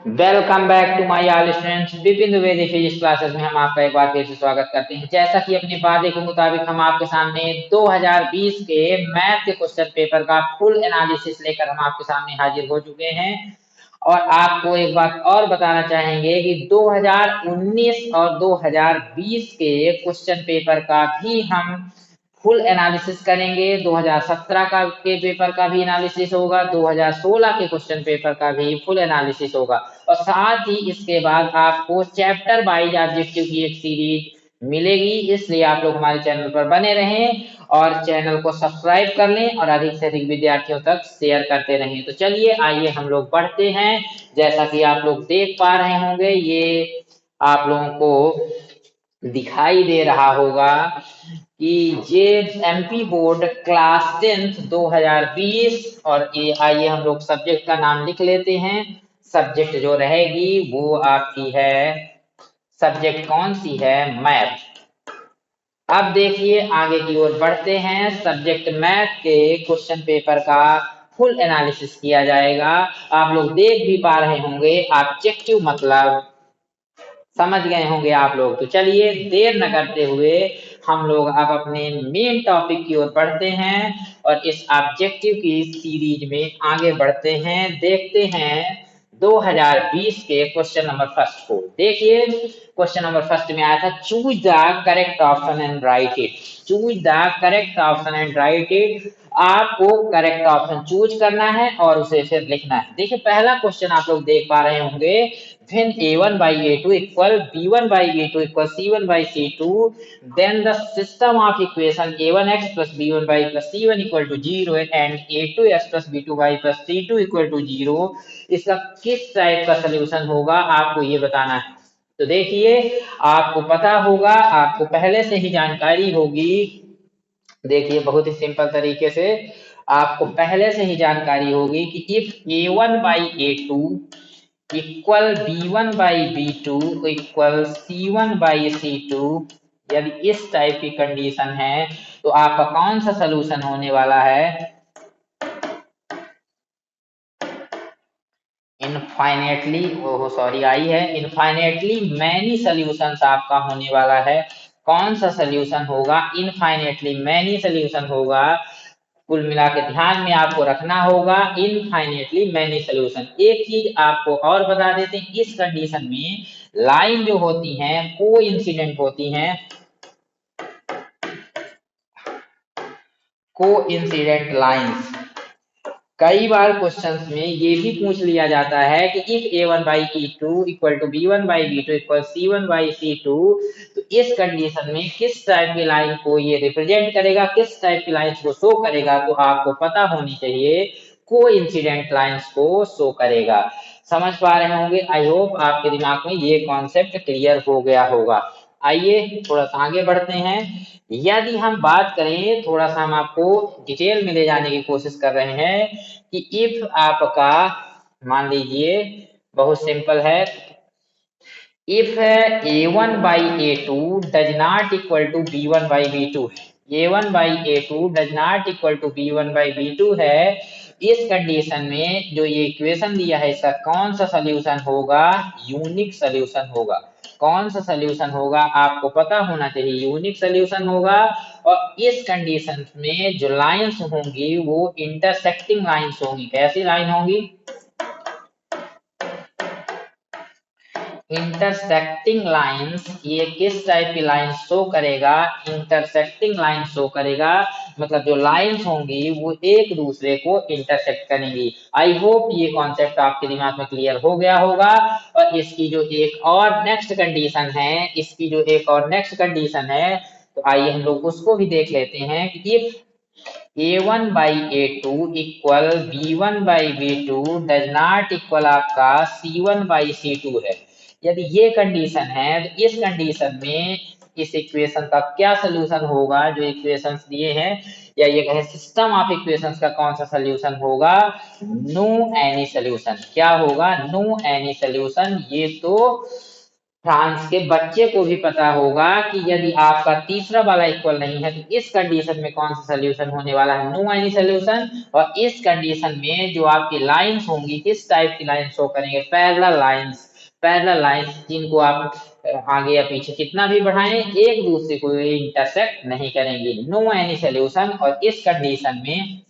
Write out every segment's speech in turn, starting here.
Welcome back to my all students Vipin Dwivedi physics classes में हम आपका एक बार फिर से स्वागत करते हैं। जैसा कि अपने वादे के मुताबिक हम आपके सामने 2020 के मैथ के क्वेश्चन पेपर का फुल एनालिसिस लेकर हम आपके सामने हाजिर हो चुके हैं। और आपको एक बात और बताना चाहेंगे कि 2019 और 2020 के क्वेश्चन पेपर का भी हम फुल एनालिसिस करेंगे। 2017 का के पेपर का भी एनालिसिस होगा, 2016 के क्वेश्चन पेपर का भी फुल एनालिसिस होगा और साथ ही इसके बाद आपको चैप्टर वाइज ऑब्जेक्टिव की एक सीरीज मिलेगी। इसलिए आप लोग हमारे चैनल पर बने रहें और चैनल को सब्सक्राइब कर लें और अधिक से अधिक विद्यार्थियों तक शेयर करते रहें। तो चलिए आइए हम लोग बढ़ते हैं। जैसा कि आप लोग देख पा रहे होंगे, ये आप लोगों को दिखाई दे रहा होगा कि ये एमपी बोर्ड क्लास 10th 2020 और ये आइए हम लोग सब्जेक्ट का नाम लिख लेते हैं। सब्जेक्ट जो रहेगी वो आपकी है, सब्जेक्ट कौन सी है? मैथ। अब देखिए आगे की ओर बढ़ते हैं। सब्जेक्ट मैथ के क्वेश्चन पेपर का फुल एनालिसिस किया जाएगा। आप लोग देख भी पा रहे होंगे, ऑब्जेक्टिव मतलब समझ गए होंगे आप लोग। तो चलिए देर न करते हुए हम लोग अब अपने मेन टॉपिक की ओर बढ़ते हैं और इस ऑब्जेक्टिव की सीरीज में आगे बढ़ते हैं। देखते हैं 2020 के क्वेश्चन नंबर फर्स्ट को। देखिए क्वेश्चन नंबर फर्स्ट में आया था, choose the correct option and right it. Choose the correct option and right it. आपको करेक्ट ऑप्शन चूज करना है और उसे फिर लिखना है। देखिए पहला क्वेश्चन आप लोग देख पा रहे होंगे, when a1 by a2 equal b1 by b2 equal c1 by c2, then the system of equation a1x plus b1 by plus c1 equal to 0 and a2x plus b2 by plus c2 equal to 0, इसका किस type का solution होगा आपको ये बताना है। तो देखिए आपको पता होगा, आपको पहले से ही जानकारी होगी। देखिए बहुत ही सिंपल तरीके से आपको पहले से ही जानकारी होगी कि if a1 by a2 equal b1 by b2 equal c1 by c2, यदि इस टाइप की कंडीशन है तो आपका कौन सा सोल्यूशन होने वाला है? इनफाइनेटली, ओहो सॉरी आई है, इनफाइनेटली मैनी सोल्यूशंस आपका होने वाला है। कौन सा सोल्यूशन होगा? इनफाइनेटली मैनी सोल्यूशन होगा। कुल मिला के ध्यान में आपको रखना होगा इनफाइनेटली मैनी सोल्यूशन। एक चीज आपको और बता देते हैं, इस कंडीशन में लाइन जो होती हैं को इंसिडेंट होती हैं, को इंसिडेंट लाइंस। कई बार क्वेश्चंस में ये भी पूछ लिया जाता है कि if a1 by e2 equal to b1 by b2 equal c1 by c2, तो इस कंडीशन में किस टाइप की लाइन को ये रिप्रेजेंट करेगा, किस टाइप की लाइंस को शो करेगा? तो आपको पता होनी चाहिए को इंसिडेंट लाइंस को शो करेगा। समझ पा रहे होंगे। आई होप आपके दिमाग में ये कॉन्सेप्ट क्लियर हो गया होगा। आइए थोड़ा सा आगे बढ़ते हैं। यदि हम बात करें, थोड़ा सा हम आपको डिटेल में ले जाने की कोशिश कर रहे हैं कि इफ आपका मान लीजिए बहुत सिंपल है, if a1 by a2 does not equal to b1 by b2 है, a1 by a2 does not equal to b1 by b2 है, इस कंडीशन में जो ये इक्वेशन दिया है इसका कौन सा सोल्यूशन होगा? यूनिक सोल्यूशन होगा। कौन सा सोल्यूशन होगा आपको पता होना चाहिए, यूनिक सोल्यूशन होगा। और इस कंडीशन में जो लाइंस होंगी वो इंटरसेक्टिंग लाइंस होंगी। कैसी लाइन होंगी? Intersecting lines. ये किस टाइप की लाइन शो करेगा? इंटरसेक्टिंग लाइन शो करेगा, मतलब जो लाइंस होंगी वो एक दूसरे को इंटरसेक्ट करेंगी। आई होप ये कॉन्सेप्ट आपके दिमाग में क्लियर हो गया होगा। और इसकी जो एक और नेक्स्ट कंडीशन है, इसकी जो एक और नेक्स्ट कंडीशन है, तो आइए हम लोग उसको भी देख लेते हैं कि if a1 by a2 equal b1 by b2 does not equal आपका c1 बाई c2 है। यदि ये कंडीशन है तो इस कंडीशन में इस इक्वेशन का क्या सोल्यूशन होगा? जो इक्वेशंस दिए हैं या ये कहे सिस्टम ऑफ इक्वेशंस का कौन सा सोल्यूशन होगा? No any solution. क्या होगा? No any solution. ये तो फ्रांस के बच्चे को भी पता होगा कि यदि आपका तीसरा वाला इक्वल नहीं है तो इस कंडीशन में कौन सा सोल्यूशन होने वाला है, नो एनी सोल्यूशन। और इस कंडीशन में जो आपकी लाइंस होंगी किस टाइप की लाइन शो करेंगे, पैरेलल लाइंस। पैरेलल लाइंस जिनको आप आगे या पीछे कितना भी बढ़ाएं एक दूसरे को इंटरसेक्ट नहीं करेंगी, नो एनी सोल्यूशन। और इस कंडीशन में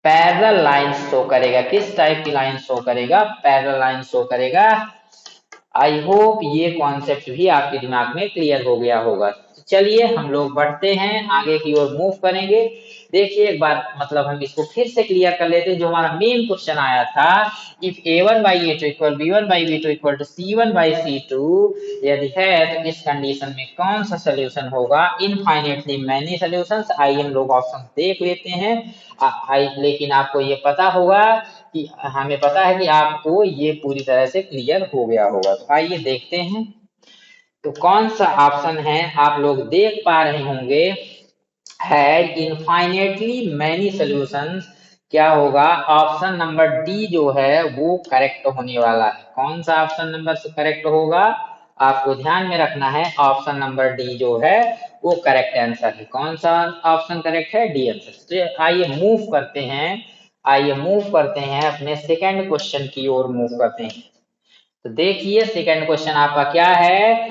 पैरेलल लाइंस शो करेगा, किस टाइप की लाइन शो करेगा, पैरेलल लाइन शो करेगा। आई होप ये कॉन्सेप्ट भी आपके दिमाग में क्लियर हो गया होगा। तो चलिए हम लोग बढ़ते हैं आगे की ओर मूव करेंगे। देखिए एक बार मतलब हम इसको फिर से क्लियर कर लेते हैं जो हमारा मेन क्वेश्चन आया था, if a1 by a2 equal b1 by b2 equal to c1 by c2 यदि है तो इस कंडीशन में कौन सा सोल्यूशन होगा, इनफाइनेटली मैनी सॉल्यूशंस। आइए हम लोग ऑप्शन देख लेते हैं। लेकिन आपको ये पता होगा कि हमें पता है कि आपको ये पूरी तरह से क्लियर हो गया होगा। तो आइए देखते हैं तो कौन सा ऑप्शन है, आप लोग देख पा रहे होंगे है इनफाइनेटली मैनी सॉल्यूशंस। क्या होगा, ऑप्शन नंबर डी जो है वो करेक्ट होने वाला है। कौन सा ऑप्शन नंबर से करेक्ट होगा, आपको ध्यान में रखना है, ऑप्शन नंबर डी जो है वो करेक्ट आंसर है। कौन सा ऑप्शन करेक्ट है, डी आंसर। तो आइए मूव करते हैं, आइए मूव करते हैं अपने सेकंड क्वेश्चन की ओर मूव करते हैं। तो देखिए सेकंड क्वेश्चन आपका क्या है,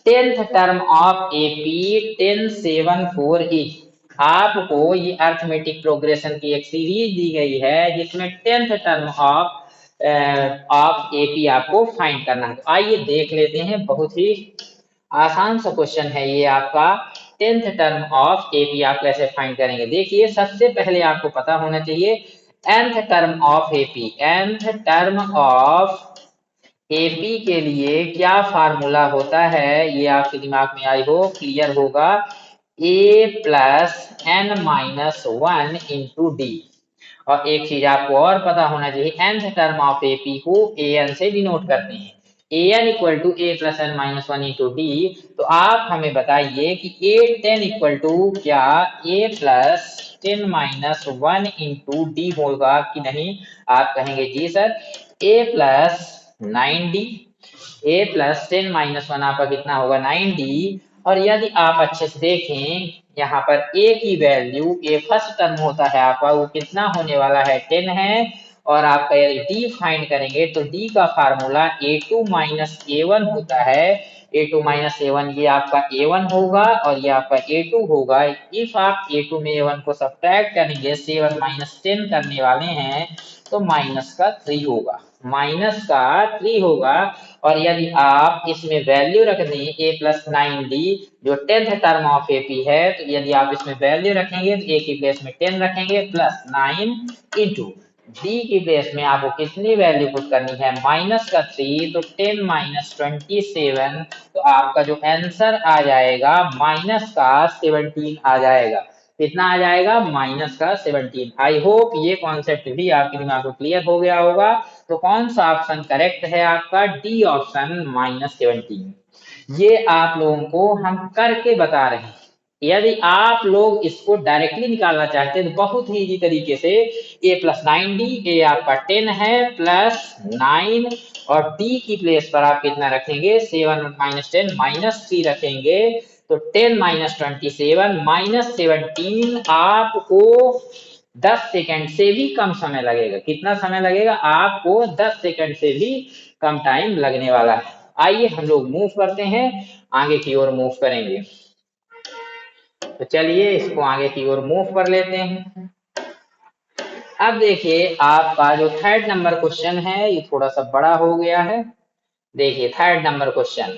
tenth term of AP 1074 is. आपको ये अर्थमेटिक प्रोग्रेशन की एक सीरीज दी गई है जिसमें टेंथ टर्म ऑफ एपी आपको फाइंड करना है। तो आइए देख लेते हैं, बहुत ही आसान सा क्वेश्चन है ये आपका। टेंथ टर्म ऑफ एपी आप कैसे फाइंड करेंगे, देखिए सबसे पहले आपको पता होना चाहिए nth term of AP. nth term of AP के लिए क्या फार्मूला होता है ये आपके दिमाग में आई हो क्लियर होगा, A plus N minus one into D. और एक चीज आपको और पता होना चाहिए, nth टर्म ऑफ एपी को ए एन से डिनोट करते हैं, A N equal to A plus N minus one into D. तो आप हमें बताइए कि ए टेन इक्वल टू क्या A plus ten minus one into D होगा कि नहीं। आप कहेंगे जी sir, A plus 9d, A plus ten minus one आपका कितना होगा 9d। और यदि आप अच्छे से देखें यहाँ पर ए की वैल्यू, ए फर्स्ट टर्म होता है आपका वो कितना होने वाला है 10 है। और आपका यदि डी फाइंड करेंगे तो डी का formula A two minus A one होता है। A two minus A one ये आपका ए वन होगा और ये आपका ए टू होगा। इफ आप ए टू में ए वन को सब्ट्रैक्ट करेंगे, 7 माइनस 10 करने वाले हैं तो माइनस का 3 होगा, माइनस का 3 होगा। और यदि आप इसमें वैल्यू रख दें ए प्लस 9d जो टेंथ टर्म ऑफ एपी है, तो यदि आप इसमें वैल्यू रखेंगे तो ए की प्लेस में 10 रखेंगे प्लस 9 इंटू डी की प्लेस में आपको कितनी वैल्यू पुट करनी है, माइनस का 3, तो 10 माइनस 27। तो आपका जो आंसर आ जाएगा माइनस का 17 आ जाएगा। कितना आ जाएगा, माइनस का 17। आई होप ये कॉन्सेप्ट भी आपके दिमाग को क्लियर हो गया होगा। तो कौन सा ऑप्शन करेक्ट है आपका, डी ऑप्शन माइनस 17। ये आप लोगों को हम करके बता रहे हैं। यदि आप लोग इसको डायरेक्टली निकालना चाहते हैं तो बहुत ही इजी तरीके से ए प्लस 9d, ए आपका 10 है प्लस 9 और डी की प्लेस पर आप कितना रखेंगे 7 माइनस 10 माइनस 3 रखेंगे। तो 10 माइनस 27 माइनस 17 आपको 10 सेकंड से भी कम समय लगेगा। कितना समय लगेगा आपको, 10 सेकंड से भी कम टाइम लगने वाला है। आइए हम लोग मूव करते हैं, आगे की ओर मूव करेंगे। तो चलिए इसको आगे की ओर मूव कर लेते हैं। अब देखिए आपका जो थर्ड नंबर क्वेश्चन है ये थोड़ा सा बड़ा हो गया है। देखिए थर्ड नंबर क्वेश्चन,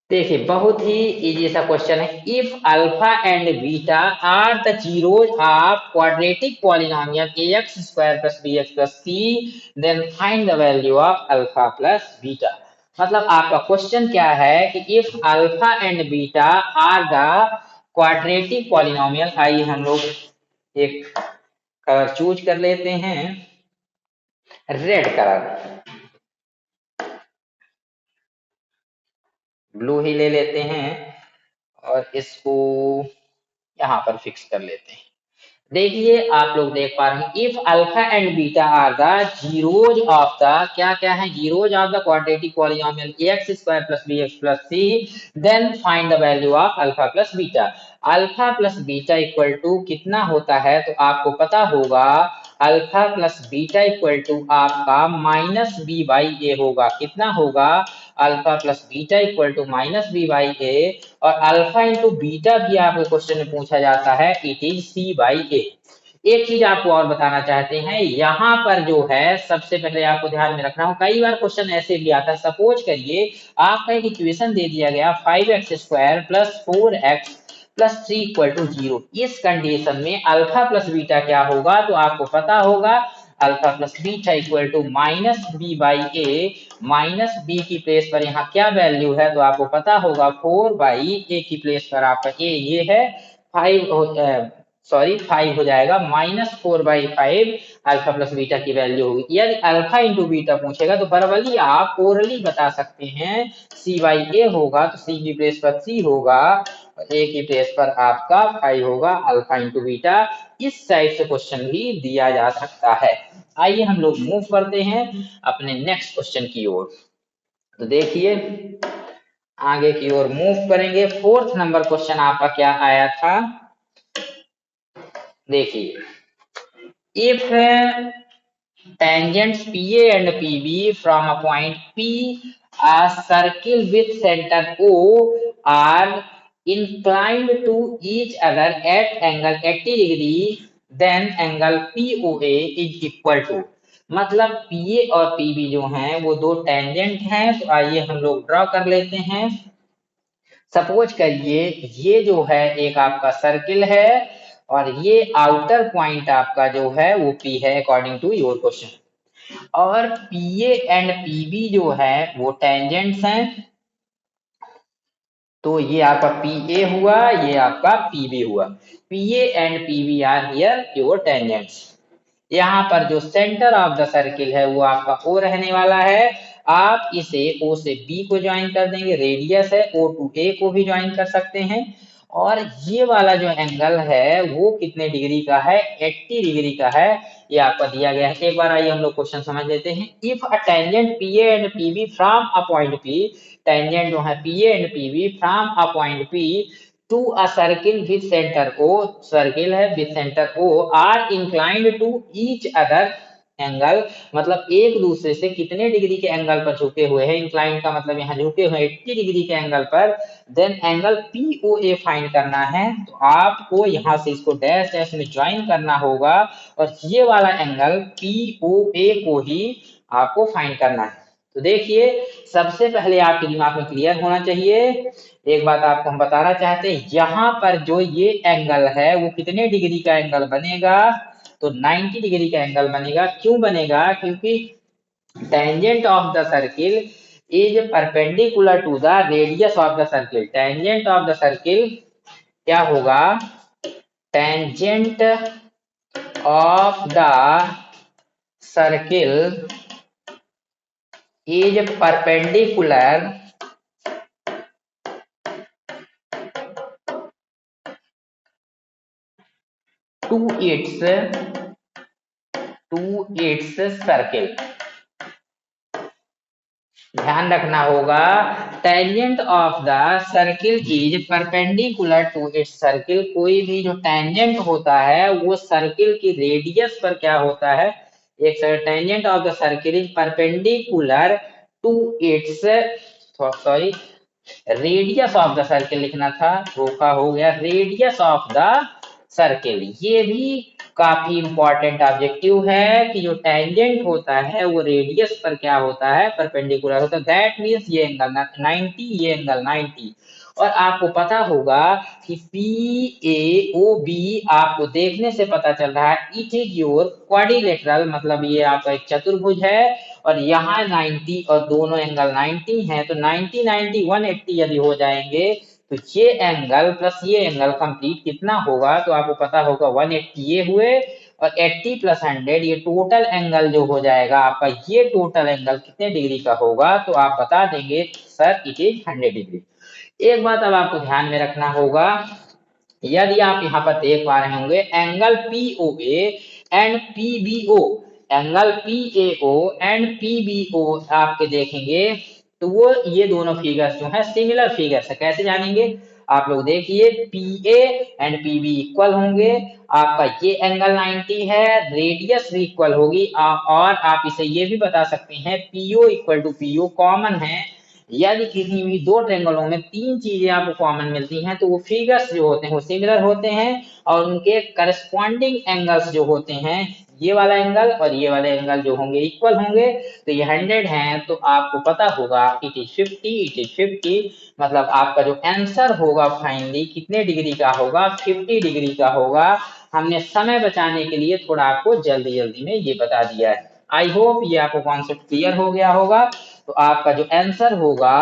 देखिए बहुत ही इजी सा क्वेश्चन है, if alpha and beta are the zeros of quadratic polynomial ax square plus bx plus c then find the value of alpha plus beta. मतलब आपका क्वेश्चन क्या है कि if alpha and beta are the quadratic polynomial. आइए हम लोग एक colour choose कर लेते हैं, रेड कलर, ब्लू ही ले लेते हैं और इसको यहाँ पर फिक्स कर लेते हैं। देखिए आप लोग देख पा रहे हैं, if alpha and beta are the zeros of the, क्या क्या है, zeros of the quadratic polynomial x square plus B x plus c, then find the value of alpha plus beta. Alpha plus beta equal to कितना होता है, तो आपको पता होगा alpha plus beta equal to आपका माइनस बी बाई ए होगा। कितना होगा, alpha plus beta equal to minus b by ए, और अल्फा इंटू बीटा भी आपके क्वेश्चन में पूछा जाता है, इट इज सी बाई ए। एक चीज आपको और बताना चाहते हैं, यहाँ पर जो है सबसे पहले आपको ध्यान में रखना हो, कई बार क्वेश्चन ऐसे भी आता है, सपोज करिए आपका एक इक्वेशन दे दिया गया 5x square plus 4x plus 3 equal to 0। इस कंडीशन में अल्फा प्लस बीटा क्या होगा, तो आपको पता होगा alpha plus beta equal to minus b by a. Minus b की प्लेस पर यहाँ क्या वैल्यू है, तो आपको पता होगा 4 बाई ए की प्लेस पर आपका ए ये है 5, सॉरी 5 हो जाएगा, माइनस 4/5 अल्फा प्लस बीटा की वैल्यू होगी। यदि अल्फा इंटू बीटा पूछेगा तो वर्बली आप ओरली बता सकते हैं सी बाई ए होगा, तो सी की प्लेस पर सी होगा और ए की प्लेस पर आपका 5 होगा, अल्फा इंटू बीटा। इस टाइप से क्वेश्चन भी दिया जा सकता है। आइए हम लोग मूव करते हैं अपने नेक्स्ट क्वेश्चन की ओर। तो देखिए आगे की ओर मूव करेंगे। फोर्थ नंबर क्वेश्चन आपका क्या आया था, देखिए if tangents PA and PB from a point P, a circle with center O are inclined to each other at angle 80 degree, then angle POA is equal to, मतलब PA और PB जो हैं वो दो टेंजेंट हैं। तो आइए हम लोग ड्रॉ कर लेते हैं। सपोज करिए ये जो है एक आपका सर्किल है और ये आउटर पॉइंट आपका जो है वो P है अकॉर्डिंग टू योर क्वेश्चन, और PA एंड PB जो है वो टेंजेंट्स हैं। तो ये आपका PA हुआ, ये आपका PB हुआ। PA and PB are here your tangents. यहाँ पर जो सेंटर ऑफ द सर्किल है वो आपका O रहने वाला है। आप इसे O से B को ज्वाइन कर देंगे, रेडियस है, O टू A को भी ज्वाइन कर सकते हैं। और ये वाला जो एंगल है वो कितने डिग्री का है, 80 डिग्री का है, ये आपका दिया गया है। एक बार आइए हम लोग क्वेश्चन समझ लेते हैं। If a tangent PA and PB from a point P, tangent जो है PA and PB from a point P to a circle with centre O, circle है with centre O, are inclined to each other angle, मतलब एक दूसरे से कितने degree के angle पर झुके हुए हैं, इंक्लाइंड का मतलब यहाँ झुके हुए 80 डिग्री के एंगल पर, देन एंगल POA फाइंड करना है। तो आपको यहाँ से इसको डैश डैश में ज्वाइन करना होगा और ये वाला एंगल POA को ही आपको फाइंड करना है। तो देखिए सबसे पहले आपके दिमाग में क्लियर होना चाहिए, एक बात आपको हम बताना चाहते हैं, यहाँ पर जो ये एंगल है वो कितने डिग्री का एंगल बनेगा, तो 90 डिग्री का एंगल बनेगा। क्यों बनेगा, क्योंकि tangent of the circle is perpendicular to the radius of the circle. Tangent of the circle क्या होगा, tangent of the circle is perpendicular to its circle. ध्यान रखना होगा, tangent of the circle is perpendicular to its circle. कोई भी जो tangent होता है वो सर्किल की रेडियस पर क्या होता है, एक tangent of the circle is perpendicular to its, sorry radius of the circle लिखना था, धोखा हो गया, रेडियस ऑफ द सर्किल। ये भी काफी इंपॉर्टेंट ऑब्जेक्टिव है कि जो टेंजेंट होता है वो रेडियस पर क्या होता है, परपेंडिकुलर होता है। दैट मीन्स ये एंगल 90, ये एंगल 90। और आपको पता होगा कि PAOB आपको देखने से पता चल रहा है इट इज योर क्वाड्रिलेटरल, मतलब ये आपका एक चतुर्भुज है और यहाँ 90 और दोनों एंगल 90 हैं, तो 90 90 180 यदि हो जाएंगे तो ये एंगल प्लस ये एंगल कंप्लीट कितना होगा, तो आपको पता होगा 180 ये हुए और 80 प्लस 100 ये टोटल एंगल जो हो जाएगा आपका, ये टोटल एंगल कितने डिग्री का होगा, तो आप बता देंगे सर इट इज 100 डिग्री। एक बात अब आपको ध्यान में रखना होगा, यदि आप यहाँ पर देख पा रहे होंगे angle POA and PBO, angle PAO and PBO आपके देखेंगे तो वो ये दोनों फिगर्स जो है सिमिलर फिगर्स है। कैसे जानेंगे आप लोग देखिए, पीए एंड पीबी इक्वल होंगे, आपका ये एंगल 90 है, रेडियस भी इक्वल होगी, और आप इसे ये भी बता सकते हैं PO equal to PO common है। यदि किसी भी दो ट्रेंगलों में तीन चीजें आपको कॉमन मिलती हैं तो वो फिगर्स जो होते हैं वो सिमिलर होते हैं और उनके करस्पॉन्डिंग एंगल्स जो होते हैं ये वाला एंगल और ये वाले एंगल जो होंगे इक्वल होंगे। तो ये 100 है तो आपको पता होगा इट इज 50, इट इज 50, मतलब आपका जो आंसर होगा फाइनली कितने डिग्री का होगा, 50 डिग्री का होगा। हमने समय बचाने के लिए थोड़ा आपको जल्दी जल्दी में ये बता दिया है। आई होप ये आपको कॉन्सेप्ट क्लियर हो गया होगा। तो आपका जो आंसर होगा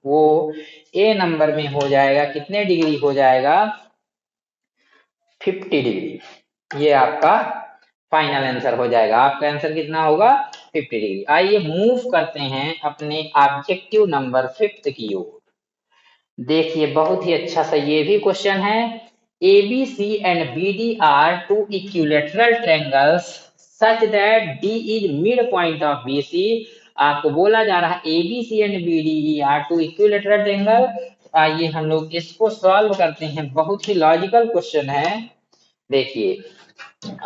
वो ए नंबर में हो जाएगा, कितने डिग्री हो जाएगा, 50 डिग्री। ये आपका फाइनल आंसर हो जाएगा। आपका आंसर कितना होगा, 50 डिग्री। आइए मूव करते हैं अपने ऑब्जेक्टिव नंबर 5 की ओर। देखिए बहुत ही अच्छा सा ये भी क्वेश्चन है। ABC and BD are two equilateral triangles such that D is midpoint of BC। आपको बोला जा रहा है ABC and BD are two equilateral triangle। आइए हम लोग इसको सॉल्व करते हैं, बहुत ही लॉजिकल क्वेश्चन है। देखिए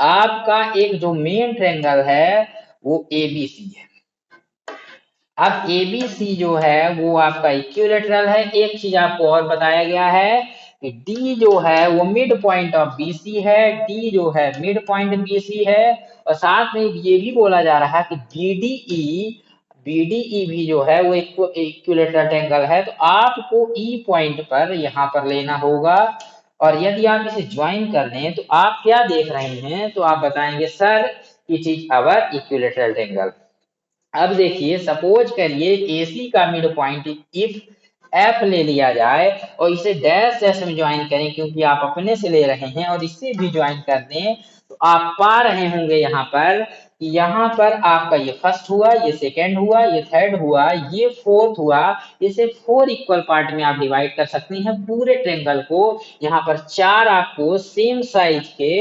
आपका एक जो मेन ट्रायंगल है वो ABC है। अब एबीसी जो है वो आपका इक्विलेटरल है। एक चीज आपको और बताया गया है कि डी जो है वो मिड पॉइंट ऑफ बीसी है, डी जो है मिड पॉइंट बीसी है, और साथ में ये भी बोला जा रहा है कि बीडीई भी जो है वो इक्विलेटरल ट्रायंगल है। तो आपको ई पॉइंट पर यहाँ पर लेना होगा, और यदि आप इसे ज्वाइन कर लें तो आप क्या देख रहे हैं, तो आप बताएंगे sir it is our equilateral triangle. अब देखिए सपोज करिए AC का मिड पॉइंट इफ F ले लिया जाए और इसे डैश डैश में ज्वाइन करें, क्योंकि आप अपने से ले रहे हैं, और इससे भी ज्वाइन कर दें तो आप पा रहे होंगे यहाँ पर कि यहाँ पर आपका ये फर्स्ट हुआ, ये सेकेंड हुआ, ये थर्ड हुआ, ये फोर्थ हुआ। इसे 4 इक्वल पार्ट में आप डिवाइड कर सकते हैं पूरे ट्रेंगल को। यहाँ पर 4 आपको सेम साइज के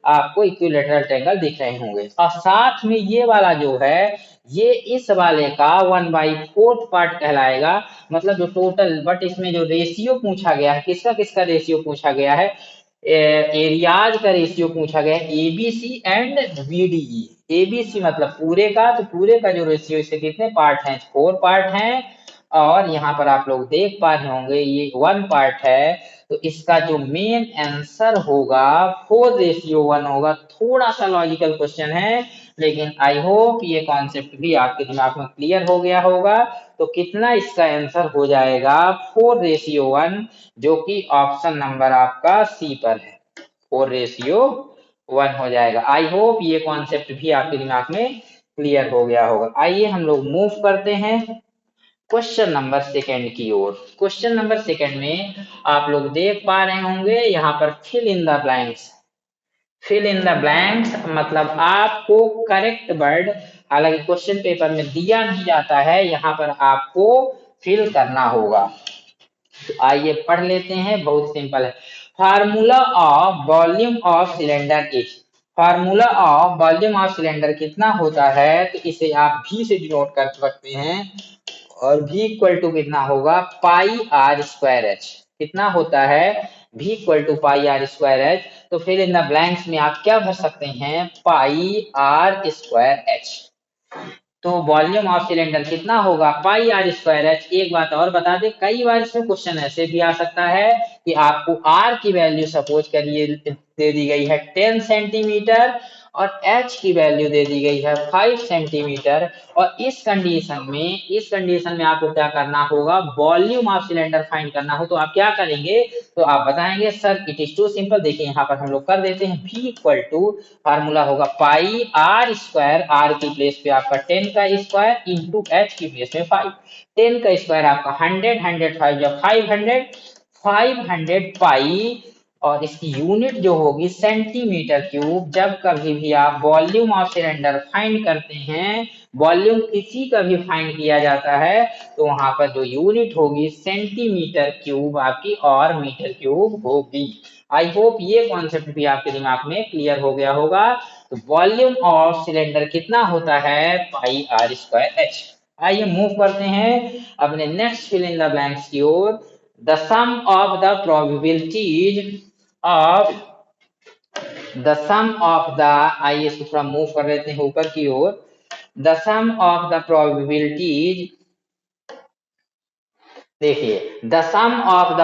आपको इक्विलेटरल ट्रायंगल दिख रहे होंगे, और साथ में ये वाला जो है ये इस वाले का 1/4 पार्ट कहलाएगा। मतलब जो टोटल, बट इसमें जो रेशियो पूछा गया है किसका किसका रेशियो पूछा गया है, एरियाज का रेशियो पूछा गया है, एबीसी एंड बीडीई। एबीसी मतलब पूरे का, तो पूरे का जो रेशियो इसके कितने पार्ट हैं, 4 पार्ट हैं, और यहाँ पर आप लोग देख पा रहे होंगे ये 1 पार्ट है। तो इसका जो मेन आंसर होगा 4:1 होगा। थोड़ा सा लॉजिकल क्वेश्चन है, लेकिन आई होप ये कॉन्सेप्ट भी आपके दिमाग में क्लियर हो गया होगा। तो कितना इसका आंसर हो जाएगा, 4:1, जो कि ऑप्शन नंबर आपका सी पर है, 4:1 हो जाएगा। आई होप ये कॉन्सेप्ट भी आपके दिमाग में क्लियर हो गया होगा। आइए हम लोग मूव करते हैं क्वेश्चन नंबर 2 की ओर। क्वेश्चन नंबर 2 में आप लोग देख पा रहे होंगे यहाँ पर fill in the blanks. Fill in the blanks मतलब आपको करेक्ट वर्ड, हालांकि क्वेश्चन पेपर में दिया नहीं जाता है, यहाँ पर आपको फिल करना होगा। तो आइए पढ़ लेते हैं, बहुत सिंपल है। Formula of volume of cylinder is, formula of volume of cylinder कितना होता है, तो इसे आप भी से डिनोट कर सकते हैं, और v इक्वल टू कितना होगा, पाई आर स्क्वायर एच। कितना होता है, v equal to pi are square h. तो फिर इन द ब्लैंक्स में आप क्या भर सकते हैं, पाई आर स्क्वायर एच। तो वॉल्यूम ऑफ सिलेंडर कितना होगा, पाई आर स्क्वायर एच। एक बात और बता दें, कई बार इसमें क्वेश्चन ऐसे भी आ सकता है कि आपको आर की वैल्यू सपोज करिए दे दी गई है 10 सेंटीमीटर और एच की वैल्यू दे दी गई है 5 सेंटीमीटर, और इस कंडीशन में आपको क्या करना होगा, वॉल्यूम ऑफ सिलेंडर फाइंड करना हो। तो आप क्या करेंगे, तो आप बताएंगे sir it is too simple. देखिए यहाँ पर हम लोग कर देते हैं, v इक्वल टू फार्मूला होगा पाई आर स्क्वायर, आर की प्लेस पे आपका 10 का स्क्वायर इंटू एच की प्लेस में 5। 10 का स्क्वायर आपका 100, 100 5 या 500, 500 पाई, और इसकी यूनिट जो होगी सेंटीमीटर क्यूब। जब कभी भी आप वॉल्यूम ऑफ सिलेंडर फाइंड करते हैं, वॉल्यूम किसी का भी फाइंड किया जाता है, तो वहां पर जो यूनिट होगी सेंटीमीटर क्यूब आपकी और मीटर क्यूब होगी। आई होप ये कॉन्सेप्ट भी आपके दिमाग में क्लियर हो गया होगा। तो वॉल्यूम ऑफ सिलेंडर कितना होता है, पाई आर स्क्वायर एच। आइए मूव करते हैं अपने next fill in the blanks की ओर। The sum of the probabilities of आइए इसको थोड़ा मूव कर लेते हैं ऊपर की ओर। The sum of the probabilities, देखिए the sum of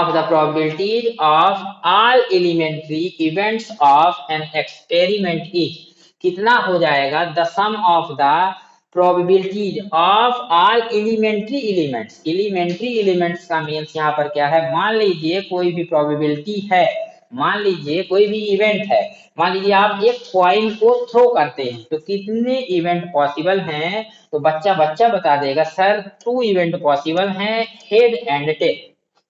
the probabilities of all elementary events of an experiment is, कितना हो जाएगा the sum of the probabilities of all elementary elements का मीन्स यहाँ पर क्या है, मान लीजिए कोई भी probability है, मान लीजिए कोई भी इवेंट है, मान लीजिए आप एक कॉइन को थ्रो करते हैं तो कितने इवेंट पॉसिबल हैं, तो बच्चा बच्चा बता देगा सर 2 इवेंट पॉसिबल हैं, हेड एंड टेल।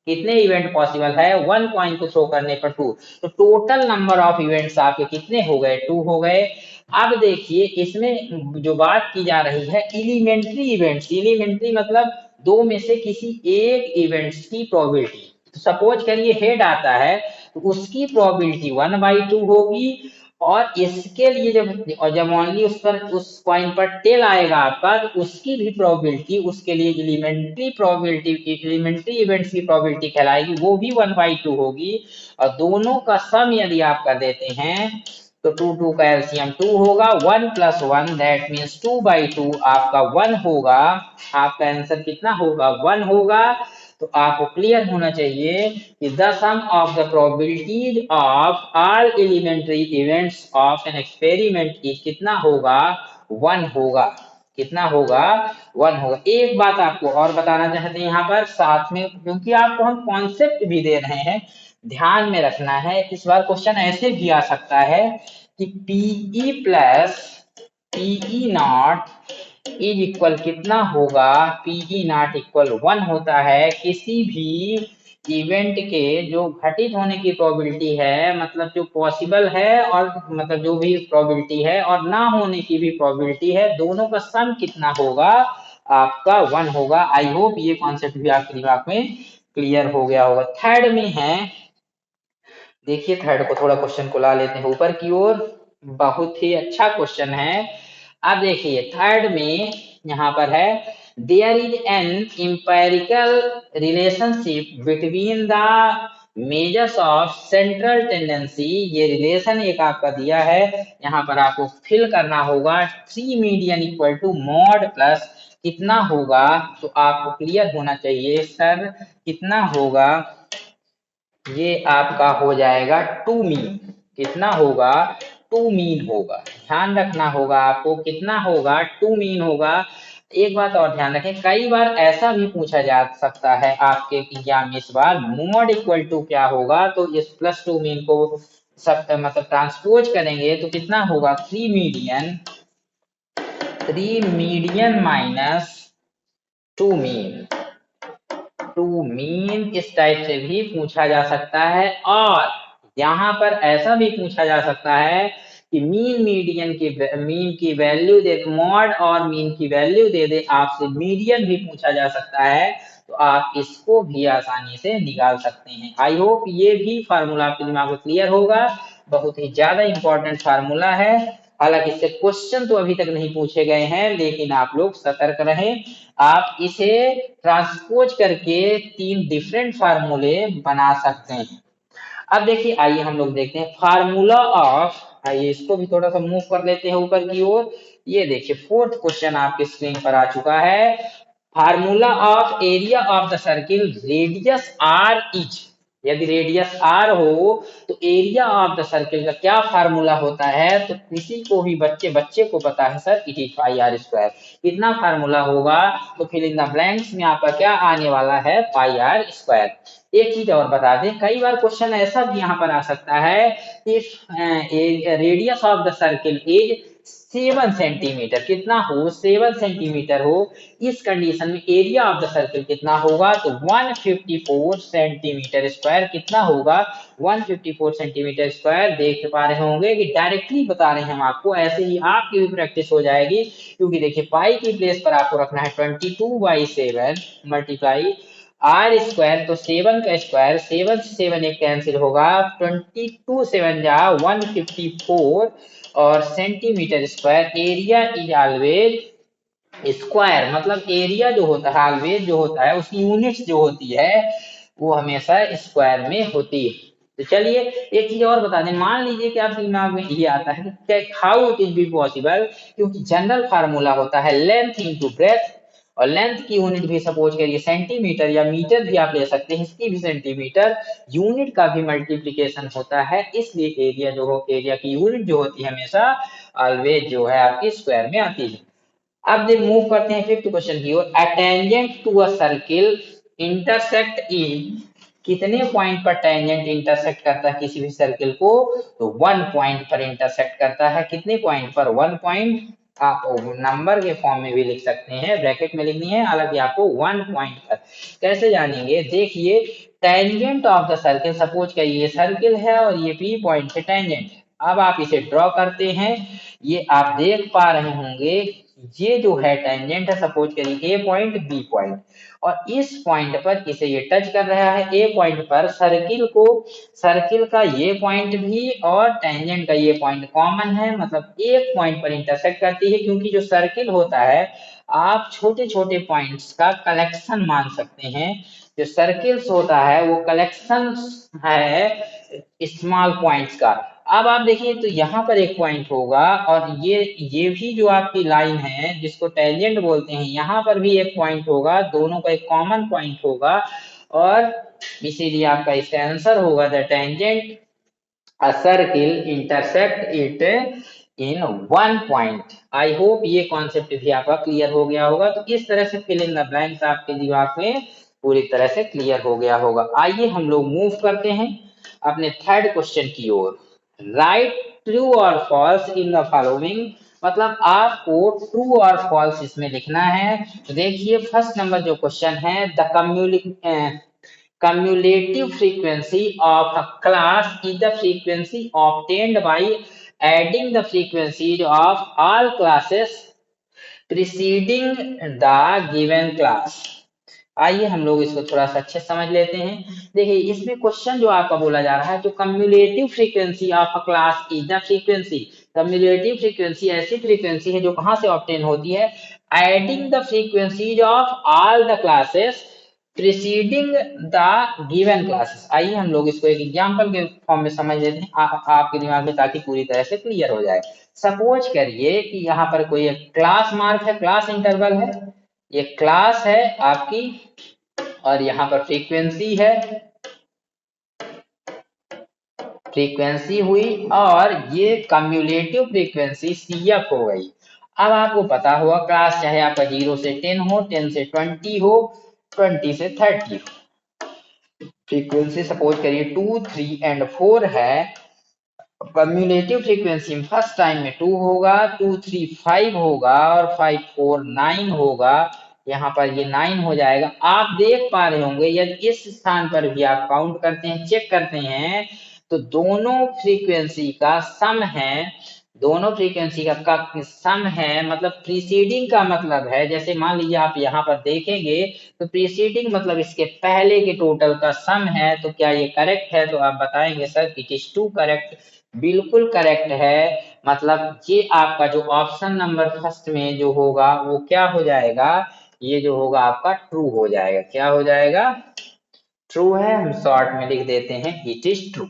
कितने इवेंट पॉसिबल है, 1 कॉइन को थ्रो करने पर 2, तो टोटल नंबर ऑफ इवेंट्स आपके कितने हो गए, 2 हो गए। अब देखिए इसमें जो बात की जा रही है एलिमेंट्री इवेंट्स, एलिमेंट्री मतलब दो में से किसी एक इवेंट्स की प्रोबेबिलिटी। तो सपोज करिए हेड आता है तो उसकी प्रोबेबिलिटी 1/2 होगी, और इसके लिए जब ओनली उस पर उस कॉइन पर टेल आएगा आपका, तो उसकी भी प्रोबेबिलिटी उसके लिए एलिमेंट्री इवेंट्स की प्रोबेबिलिटी कहलाएगी, वो भी 1/2 होगी। और दोनों का सम यदि आप कर देते हैं तो 2 का एलसीएम 2 होगा, 1 + 1 दैट मीन्स 2/2 आपका 1 होगा। आपका आंसर कितना होगा, 1 होगा। तो आपको क्लियर होना चाहिए कि the sum of the probabilities of all elementary events of an experiment की कितना होगा, 1 होगा। कितना होगा, 1 होगा। एक बात आपको और बताना चाहते हैं यहाँ पर साथ में, क्योंकि आपको हम कॉन्सेप्ट भी दे रहे हैं, ध्यान में रखना है। इस बार क्वेश्चन ऐसे भी आ सकता है कि PE plus PE not is equal कितना होगा, पीई नॉट इक्वल 1 होता है किसी भी इवेंट के जो घटित होने की प्रोबेबिलिटी है, मतलब जो पॉसिबल है और मतलब जो भी प्रोबेबिलिटी है और ना होने की भी प्रोबेबिलिटी है, दोनों का सम कितना होगा, आपका 1 होगा। आई होप ये कॉन्सेप्ट भी आपके दिमाग में क्लियर हो गया होगा। थर्ड में है, देखिए थर्ड को थोड़ा क्वेश्चन को ला लेते हैं ऊपर की ओर, बहुत ही अच्छा क्वेश्चन है। अब देखिए थर्ड में यहाँ पर है there is an empirical relationship between the measures of central tendency. ये रिलेशन एक आपका दिया है, यहाँ पर आपको फिल करना होगा 3 median equal to mode plus कितना होगा, तो आपको क्लियर होना चाहिए सर कितना होगा, ये आपका हो जाएगा 2 मीन। कितना होगा, 2 मीन होगा। ध्यान रखना होगा आपको, कितना होगा, 2 मीन होगा। एक बात और ध्यान रखें, कई बार ऐसा भी पूछा जा सकता है आपके एग्जाम में इस बार, मोड इक्वल टू क्या होगा, तो इस +2 मीन को सब मतलब ट्रांसपोज करेंगे तो कितना होगा, 3 मीडियन माइनस 2 मीन। 2 मीन इस टाइप से भी पूछा जा सकता है, और यहाँ पर ऐसा भी पूछा जा सकता है कि मीन की वैल्यू दे, मॉड और मीन की वैल्यू दे दे, आपसे मीडियन भी पूछा जा सकता है, तो आप इसको भी आसानी से निकाल सकते हैं। आई होप ये भी फार्मूला आपके दिमाग में क्लियर होगा, बहुत ही ज्यादा इंपॉर्टेंट फार्मूला है। हालांकि इससे क्वेश्चन तो अभी तक नहीं पूछे गए हैं, लेकिन आप लोग सतर्क रहें, आप इसे ट्रांसपोज करके 3 डिफरेंट फार्मूले बना सकते हैं। अब देखिए आइए हम लोग देखते हैं फार्मूला ऑफ, आइए इसको भी थोड़ा सा मूव कर लेते हैं ऊपर की ओर। ये देखिए फोर्थ क्वेश्चन आपके स्क्रीन पर आ चुका है। Formula of area of the circle radius r is, यदि रेडियस आर हो तो एरिया ऑफ द सर्किल का क्या फार्मूला होता है, तो किसी को भी बच्चे को पता है sir it is pi are square. कितना फार्मूला होगा, तो फिल इन द ब्लैंक्स में आपका क्या आने वाला है, पाई आर स्क्वायर। एक चीज और बता दें, कई बार क्वेश्चन ऐसा भी यहाँ पर आ सकता है if radius of the circle is 7 centimetre, कितना हो, 7 सेंटीमीटर हो, इस कंडीशन में एरिया ऑफ द सर्किल कितना होगा, तो 154 सेंटीमीटर स्क्वायर। कितना होगा, 154 सेंटीमीटर स्क्वायर। देख पा रहे होंगे कि डायरेक्टली बता रहे हैं हम आपको, ऐसे ही आपकी भी प्रैक्टिस हो जाएगी, क्योंकि देखिए पाई की प्लेस पर आपको रखना है 22/7 मल्टीप्लाई आर स्क्वायर, तो 7 का स्क्वायर, 7 से 7 एक कैंसिल होगा, 22 7 जा 154 और centimetre square. Area is always square, मतलब एरिया जो होता है ऑलवेज जो होता है उसकी यूनिट्स जो होती है वो हमेशा स्क्वायर में होती है। तो चलिए एक चीज और बता दें, मान लीजिए कि आपके दिमाग में ये आता है कि how it is be possible, क्योंकि जनरल फार्मूला होता है लेंथ इंटू ब्रेथ, और लेंथ की यूनिट भी सपोज करिए सेंटीमीटर या मीटर भी आप ले सकते हैं, इसकी भी सेंटीमीटर, यूनिट का भी मल्टीप्लीकेशन होता है, इसलिए एरिया जो हो, एरिया की यूनिट जो होती है हमेशा ऑलवेज जो है आपकी स्क्वायर में आती है। अब जब मूव करते हैं फिफ्थ क्वेश्चन की ओर, a tangent to a circle intersect in, कितने पॉइंट पर टेंजेंट इंटरसेक्ट करता है किसी भी सर्किल को, तो 1 पॉइंट पर इंटरसेक्ट करता है। कितने पॉइंट पर, 1 पॉइंट। आप नंबर के फॉर्म में भी लिख सकते हैं, ब्रैकेट में लिखनी है, हालांकि आपको 1 पॉइंट पर। कैसे जानेंगे, देखिए tangent of the circle, suppose करिए ये सर्किल है और ये पी पॉइंट से टेंजेंट है। अब आप इसे ड्रॉ करते हैं, ये आप देख पा रहे होंगे, ये जो है टेंजेंट है, सपोज करिए ए पॉइंट बी पॉइंट, और इस पॉइंट पर इसे ये टच कर रहा है, ए पॉइंट पर सर्किल को, सर्किल का ये पॉइंट भी और टेंजेंट का ये पॉइंट कॉमन है, मतलब एक पॉइंट पर इंटरसेक्ट करती है। क्योंकि जो सर्किल होता है आप छोटे छोटे पॉइंट्स का कलेक्शन मान सकते हैं, जो सर्किल्स होता है वो कलेक्शन है स्मॉल पॉइंट्स का। अब आप देखिए तो यहाँ पर एक पॉइंट होगा, और ये भी जो आपकी लाइन है जिसको टेंजेंट बोलते हैं, यहाँ पर भी एक पॉइंट होगा, दोनों का एक कॉमन पॉइंट होगा, और इसीलिए आपका इसका आंसर होगा the tangent a circle intersect it in 1 point. I hope ये कॉन्सेप्ट भी आपका क्लियर हो गया होगा। तो इस तरह से फिल इन द ब्लैंक्स आपके दिमाग में पूरी तरह से क्लियर हो गया होगा। आइए हम लोग मूव करते हैं अपने थर्ड क्वेश्चन की ओर। राइट ट्रू और फॉल्स इन द फॉलोइंग, मतलब आपको ट्रू और फॉल्स इसमें लिखना है। तो देखिए फर्स्ट नंबर जो क्वेश्चन है, the cumulative frequency of a class is the frequency obtained by adding the frequencies of all classes preceding the given class। आइए हम लोग इसको थोड़ा सा अच्छे समझ लेते हैं। देखिए इसमें क्वेश्चन जो आपका बोला जा रहा है, जो cumulative frequency of a class is the frequency, cumulative frequency ऐसी फ्रीक्वेंसी है जो कहां से ऑब्टेन होती है, adding the frequencies of all the classes preceding the given classes. आइए हम लोग इसको एक एग्जांपल के फॉर्म में समझ लेते हैं आपके दिमाग में, ताकि पूरी तरह से क्लियर हो जाए। सपोज करिए कि यहाँ पर कोई एक क्लास मार्क है, क्लास इंटरवल है, ये क्लास है आपकी, और यहाँ पर फ्रीक्वेंसी है, फ्रीक्वेंसी हुई, और ये कम्युलेटिव फ्रीक्वेंसी सीएफ हो गई। अब आपको पता होगा क्लास चाहे आपका 0 से 10 हो, 10 से 20 हो, 20 से 30 हो, फ्रीक्वेंसी सपोज करिए 2 3 एंड 4 है। कम्युलेटिव फ्रीक्वेंसी में फर्स्ट टाइम में 2 होगा, 2 3 5 होगा, और 5 4 9 होगा, यहाँ पर ये 9 हो जाएगा। आप देख पा रहे होंगे यदि इस स्थान पर भी आप काउंट करते हैं, चेक करते हैं, तो दोनों फ्रीक्वेंसी का सम है, दोनों फ्रीक्वेंसी का सम है, मतलब प्रीसीडिंग का मतलब है, जैसे मान लीजिए आप यहाँ पर देखेंगे तो प्रीसीडिंग मतलब इसके पहले के टोटल का सम है। तो क्या ये करेक्ट है, तो आप बताएंगे sir it is too correct, बिल्कुल करेक्ट है। मतलब ये आपका जो ऑप्शन नंबर फर्स्ट में जो होगा वो क्या हो जाएगा, ये जो होगा आपका ट्रू हो जाएगा। क्या हो जाएगा, ट्रू है, हम शॉर्ट में लिख देते हैं इट इज ट्रू।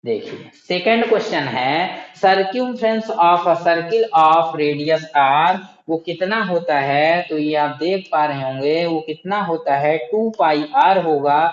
देखिए सेकंड क्वेश्चन है, circumference of a circle of radius R, वो कितना होता है, तो ये आप देख पा रहे होंगे वो कितना होता है, 2 पाई आर होगा।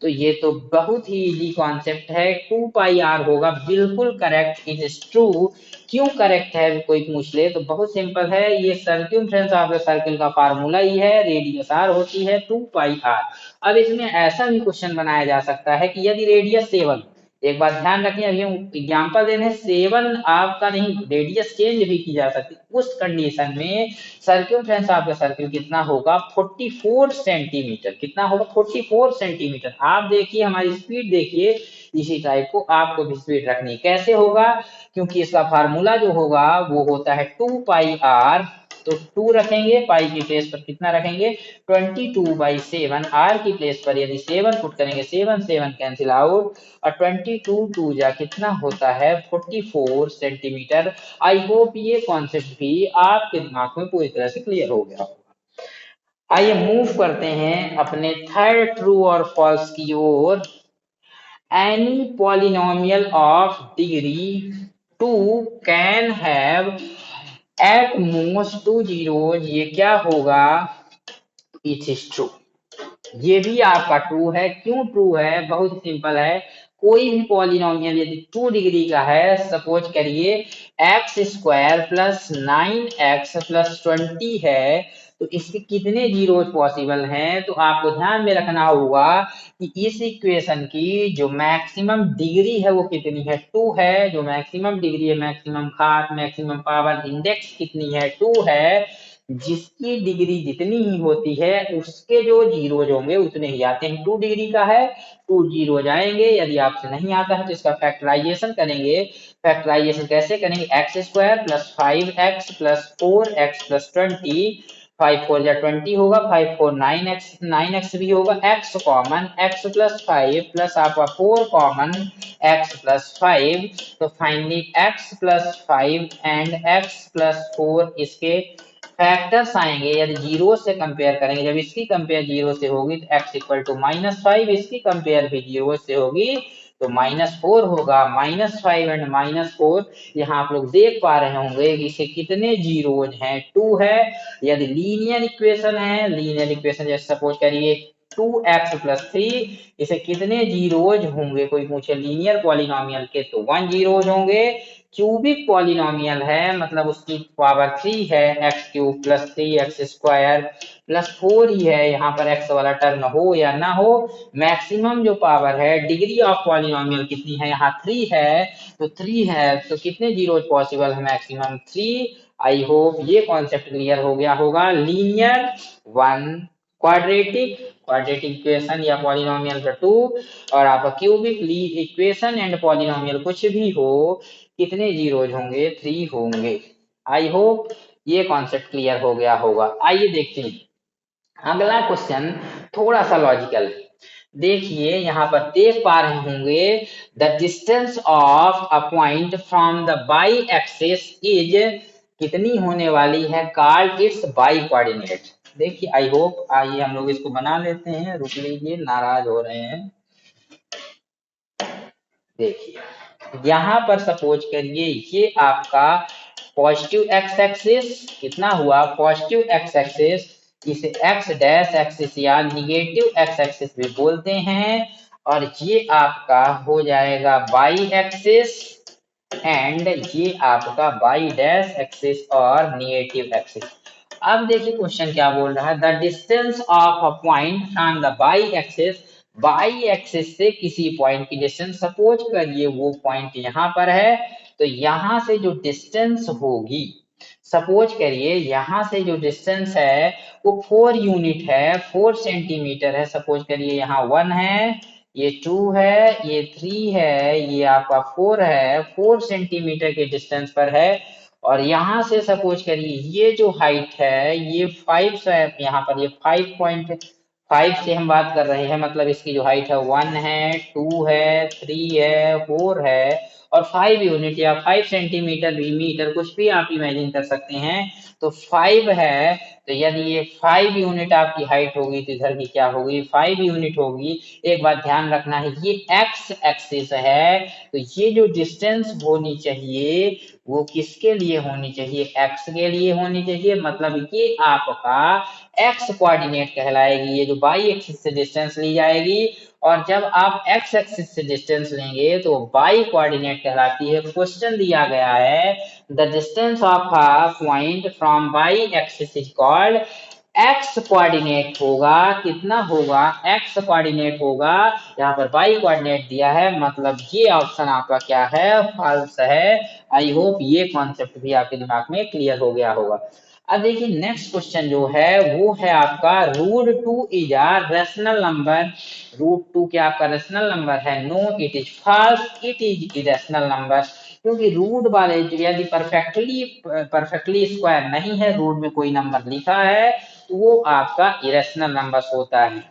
तो ये तो बहुत ही इजी कॉन्सेप्ट है, 2 पाई आर होगा, बिल्कुल करेक्ट, इट इज ट्रू। क्यों करेक्ट है कोई पूछ ले तो बहुत सिंपल है, ये सर्क्यूम्फ्रेंस ऑफ द सर्किल का फार्मूला ही है, रेडियस आर होती है 2 पाई आर। अब इसमें ऐसा भी क्वेश्चन बनाया जा सकता है कि यदि रेडियस 7, एक बात ध्यान रखिए, अभी हम एग्जाम्पल दे रहे हैं, 7 आपका नहीं, रेडियस चेंज भी की जा सकती है। उस कंडीशन में सर्क्यूम्फ्रेंस आपका सर्किल कितना होगा, 44 सेंटीमीटर। कितना होगा, 44 सेंटीमीटर। आप देखिए हमारी स्पीड देखिए, इसी टाइप को आपको भी स्पीड रखनी। कैसे होगा, क्योंकि इसका फार्मूला जो होगा वो होता है 2 पाई आर, तो 2 रखेंगे, पाई की प्लेस पर कितना रखेंगे 22/7, आर की प्लेस पर यदि 7 पुट करेंगे 7 7 कैंसिल आउट और 22 2 जा कितना होता है 44 सेंटीमीटर। आई होप ये कॉन्सेप्ट भी आपके दिमाग में पूरी तरह से क्लियर हो गया। आइए मूव करते हैं अपने थर्ड ट्रू और फॉल्स की ओर। Any polynomial of degree 2 can have at most 2 zeros, ये क्या होगा, इट इज ट्रू। ये भी आपका ट्रू है। क्यों ट्रू है, बहुत सिंपल है। कोई भी पॉलिनोमियल यदि 2 डिग्री का है, सपोज करिए x square plus 9x plus 20 है, तो इसके कितने जीरो पॉसिबल हैं, तो आपको ध्यान में रखना होगा कि इस इक्वेशन की जो मैक्सिमम डिग्री है वो कितनी है 2 है। जो मैक्सिमम डिग्री है, मैक्सिमम घात, मैक्सिमम पावर इंडेक्स कितनी है 2 है। जिसकी डिग्री जितनी ही होती है उसके जो जीरोज होंगे उतने ही आते हैं। 2 डिग्री का है 2 जीरो जाएंगे। यदि आपसे नहीं आता है तो इसका फैक्टराइजेशन करेंगे। फैक्टराइजेशन कैसे करेंगे, x square plus 5x plus 4x plus 20, 5 4 जा 20 होगा, 5 4 9x, 9x भी होगा, x common, x plus 5 plus आपका 4 कॉमन, x प्लस 5, तो finally x plus 5 and x plus 4 इसके फैक्टर्स आएंगे। यदि जीरो से कंपेयर करेंगे, जब इसकी कंपेयर जीरो से होगी तो x इक्वल टू -5, इसकी कंपेयर भी जीरो से होगी तो -4 होगा। -5 एंड -4 यहाँ आप लोग देख पा रहे होंगे कि इसे कितने जीरोज हैं 2 है। यदि लीनियर इक्वेशन है, लीनियर इक्वेशन जैसे सपोज करिए 2x प्लस 3, इसे कितने जीरोज होंगे, कोई पूछे लीनियर पॉलिनोमियल के तो 1 जीरोज होंगे। क्यूबिक पॉलिनोमियल है मतलब उसकी पावर 3 है, x cube plus 3x square plus 4 ही है, यहाँ पर x वाला टर्म हो या ना हो। मैक्सिमम जो पावर है डिग्री ऑफ पॉलिनोमियल कितनी है, यहाँ 3 है, तो 3 है तो कितने जीरो पॉसिबल है, मैक्सिमम 3। आई होप ये कॉन्सेप्ट क्लियर हो गया होगा। लीनियर 1, क्वाड्रेटिक क्वाड्रेटिक इक्वेशन या पॉलिनोमियल का 2, और आपका क्यूबिक इक्वेशन एंड पॉलिनोमियल कुछ भी हो, कितने जीरोज होंगे 3 होंगे। आई होप ये कॉन्सेप्ट क्लियर हो गया होगा। आइए देखते हैं अगला क्वेश्चन, थोड़ा सा लॉजिकल है। देखिए यहाँ पर देख पा रहे होंगे the distance of a point from the by axis is कितनी होने वाली है, कॉल्ड इट्स बाई कोऑर्डिनेट। देखिए आई होप, आइए हम लोग इसको बना लेते हैं, रुक लीजिए नाराज हो रहे हैं। देखिए यहाँ पर सपोज करिए ये आपका पॉजिटिव एक्स एक्सिस कितना हुआ, पॉजिटिव एक्स एक्सिस, इसे एक्स डैश एक्सिस या निगेटिव एक्स एक्सिस भी बोलते हैं, और ये आपका हो जाएगा बाई एक्सिस एंड ये आपका बाई डैश एक्सिस और निगेटिव एक्सिस। अब देखिए क्वेश्चन क्या बोल रहा है, the distance of a point from the by axis, by axis से किसी पॉइंट की डिस्टेंस, सपोज करिए वो पॉइंट यहाँ पर है, तो यहाँ से जो डिस्टेंस होगी, सपोज करिए यहाँ से जो डिस्टेंस है वो 4 यूनिट है, 4 सेंटीमीटर है। सपोज करिए यहाँ 1 है, ये 2 है, ये 3 है, ये आपका 4 है, 4 सेंटीमीटर के डिस्टेंस पर है। और यहाँ से सपोज करिए ये जो हाइट है ये 5 से, यहाँ पर ये 5.5 से हम बात कर रहे हैं, मतलब इसकी जो हाइट है 1 है, 2 है, 3 है, 4 है और 5 यूनिट या 5 सेंटीमीटर भी, मीटर कुछ भी आप इमेजिन कर सकते हैं, तो 5 है। तो यदि ये 5 यूनिट आपकी हाइट होगी तो इधर की क्या होगी 5 यूनिट होगी। एक बात ध्यान रखना है, ये एक्स एक्सिस है, तो ये जो डिस्टेंस होनी चाहिए वो किसके लिए होनी चाहिए, एक्स के लिए होनी चाहिए, मतलब ये आपका एक्स कोऑर्डिनेट कहलाएगी। ये जो बाई एक्सिस से डिस्टेंस ली जाएगी, और जब आप एक्स एक्सिस से डिस्टेंस लेंगे तो बाई कोऑर्डिनेट कहलाती है। क्वेश्चन दिया गया है the distance of a point from by axis is called, x coordinate होगा, कितना होगा एक्स कोऑर्डिनेट होगा, यहाँ पर बाई कोऑर्डिनेट दिया है, मतलब ये ऑप्शन आपका क्या है, फॉल्स है। आई होप ये कॉन्सेप्ट भी आपके दिमाग में क्लियर हो गया होगा। अब देखिए नेक्स्ट क्वेश्चन जो है वो है आपका √2 इज अ रेशनल नंबर। √2 क्या आपका रेशनल नंबर है, no it is false, it is irrational number. क्योंकि रूट वाले जो यदि परफेक्टली स्क्वायर नहीं है, रूट में कोई नंबर लिखा है, तो वो आपका इरेशनल नंबर होता है।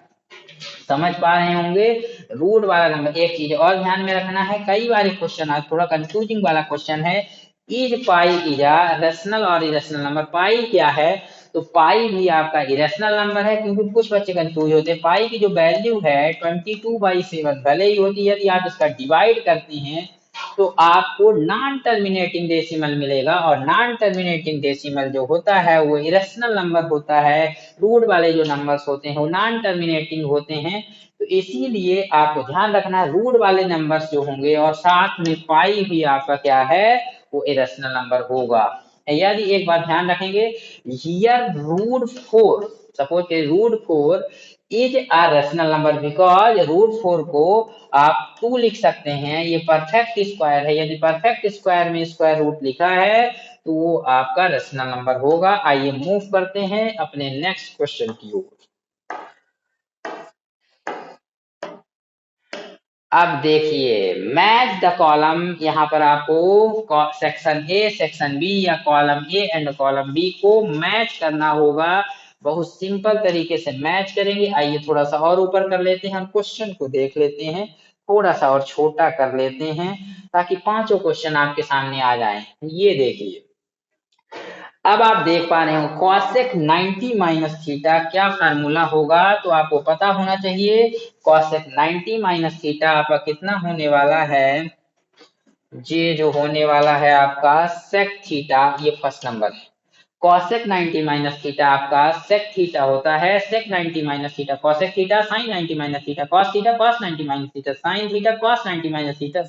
समझ पा रहे होंगे। रूट वाला नंबर, एक चीज और ध्यान में रखना है, कई बार क्वेश्चन आज थोड़ा कंफ्यूजिंग वाला क्वेश्चन है, is pi is a rational और इरेशनल नंबर। पाई क्या है, तो पाई भी आपका इरेशनल नंबर है, क्योंकि कुछ बच्चे कंफ्यूज होते हैं। पाई की जो वैल्यू है 22/7 भले ही होती है, यदि आप इसका डिवाइड करते हैं तो आपको नॉन टर्मिनेटिंग डेसिमल मिलेगा, और नॉन टर्मिनेटिंग डेसिमल जो होता है वो इरेशनल नंबर होता है। रूट वाले जो नंबर्स होते हैं वो नॉन टर्मिनेटिंग होते हैं, तो इसीलिए आपको ध्यान रखना है रूट वाले नंबर्स जो होंगे, और साथ में पाई भी आपका क्या है, वो इरेशनल नंबर होगा। यदि एक बात ध्यान रखेंगे, हियर रूट 4, सपोज के root 4 is a rational number, because root 4 को आप 2 लिख सकते हैं, ये परफेक्ट स्क्वायर है। यदि परफेक्ट स्क्वायर में स्क्वायर रूट लिखा है तो वो आपका रैशनल नंबर होगा। आइए मूव करते हैं अपने नेक्स्ट क्वेश्चन की ओर। अब देखिए, मैच द कॉलम, यहाँ पर आपको सेक्शन ए, सेक्शन बी या column A and column B को मैच करना होगा। बहुत सिंपल तरीके से मैच करेंगे। आइए थोड़ा सा और ऊपर कर लेते हैं, हम क्वेश्चन को देख लेते हैं, थोड़ा सा और छोटा कर लेते हैं ताकि पांचों क्वेश्चन आपके सामने आ जाएं। ये देखिए, अब आप देख पा रहे हो कॉसेक 90 माइनस थीटा, क्या फार्मूला होगा, तो आपको पता होना चाहिए। कॉसेक 90 माइनस थीटा आपका कितना होने वाला है, ये जो होने वाला है आपका सेक थीटा, ये फर्स्ट नंबर है। कॉसेक 90 माइनस थीटा आपका सेक थीटा होता है। Sec 90 minus theta cosec theta, sine 90 minus theta cos theta, cos 90 minus theta sine theta, cos 90 minus theta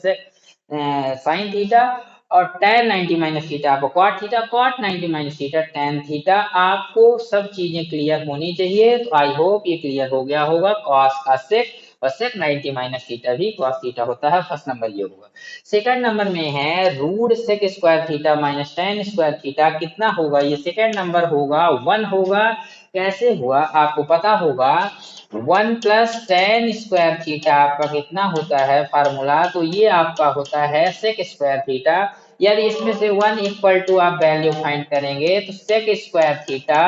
sine theta, और tan 90 माइनस थीटा आपको cot theta, cot 90 minus theta tan theta. आपको सब चीजें clear होनी चाहिए, तो I hope ये clear हो गया होगा। कॉस का सेक और सेक 90 माइनस थीटा भी कॉस थीटा होता है, फर्स्ट नंबर ये होगा। सेकंड नंबर में है root sec square theta minus tan square theta, कितना होगा, ये सेकंड नंबर होगा, 1 होगा। कैसे हुआ आपको पता होगा, 1 प्लस टेन स्क्वायर थीटा आपका कितना होता है फार्मूला, तो ये आपका होता है सेक स्क्वायर थीटा। यदि इसमें से 1 इक्वल टू आप वैल्यू फाइंड करेंगे तो सेक स्क्वायर थीटा